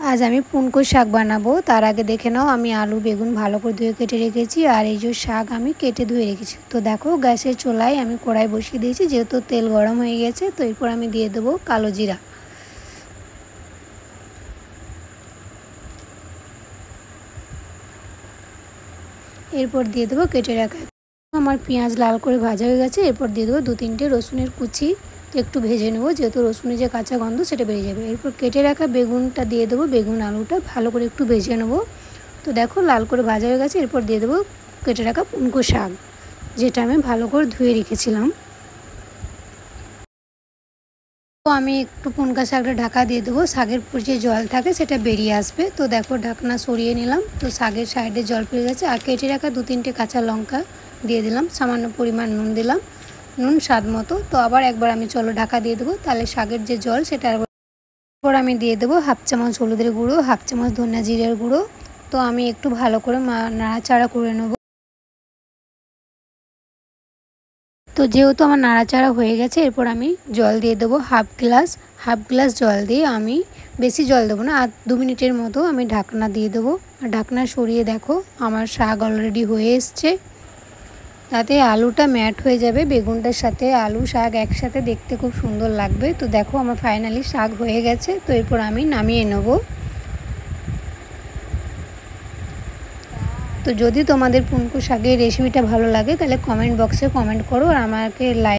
আজ আমি পুনকো শাক বানাবো। তার আগে দেখে নাও আমি আলু বেগুন ভালো করে ধুয়ে কেটে রেখেছি, আর এই যে শাক আমি কেটে ধুয়ে রেখেছি। তো দেখো গ্যাসের চুলায় আমি কড়াই বসিয়ে দিয়েছি, যেহেতু তেল গরম হয়ে গেছে। তো এরপর আমি দিয়ে দেবো কালো জিরা, এরপর দিয়ে দেবো কেটে রাখা। আমার পেঁয়াজ লাল করে ভাজা হয়ে গেছে। এরপর দিয়ে দেবো 2-3টে রসুনের কুচি, একটু ভেজে নেবো, যেহেতু রসুনের যে কাঁচা গন্ধ সেটা বেরিয়ে যাবে। এরপর কেটে রাখা বেগুনটা দিয়ে দেবো, বেগুন আলুটা ভালো করে একটু ভেজে নেবো। তো দেখো লাল করে ভাজা হয়ে গেছে। এরপর দিয়ে দেবো কেটে রাখা পুনকো শাক, যেটা আমি ভালো করে ধুয়ে রেখেছিলাম। তো আমি একটু পুনকা শাকটা ঢাকা দিয়ে দেবো, শাকের উপর যে জল থাকে সেটা বেরিয়ে আসবে। তো দেখো ঢাকনা সরিয়ে নিলাম। তো শাকের সাইডে জল পেয়ে গেছে। আর কেটে রাখা 2-3টে কাঁচা লঙ্কা দিয়ে দিলাম, সামান্য পরিমাণ নুন দিলাম, নুন স্বাদ মতো। তো আবার একবার আমি ঢাকা দিয়ে দেবো, তাহলে শাকের যে জল সেটা এরপর আমি দিয়ে দেবো 1/2 চামচ হলুদের গুঁড়ো, 1/2 চামচ ধনিয়া জিরের গুঁড়ো। তো আমি একটু ভালো করে নাড়াচাড়া করে নেবো। তো যেহেতু আমার নাড়াচাড়া হয়ে গেছে, এরপর আমি জল দিয়ে দেবো হাফ গ্লাস জল দিয়ে, আমি বেশি জল দেবো না, আর 2 মিনিটের মতো আমি ঢাকনা দিয়ে দেবো। আর ঢাকনা সরিয়ে দেখো আমার শাক অলরেডি হয়ে এসছে। তাতে আলুটা ম্যাট হয়ে যাবে, বেগুনটার সাথে আলু শাক একসাথে দেখতে খুব সুন্দর লাগবে। তো দেখো আমার ফাইনালি শাক হয়ে গেছে। তো এরপর আমি নামিয়ে নেবো। তো যদি তোমাদের পুনকো শাকের রেসিপিটা ভালো লাগে তাহলে কমেন্ট বক্সে কমেন্ট করো, আর আমাকে লাইক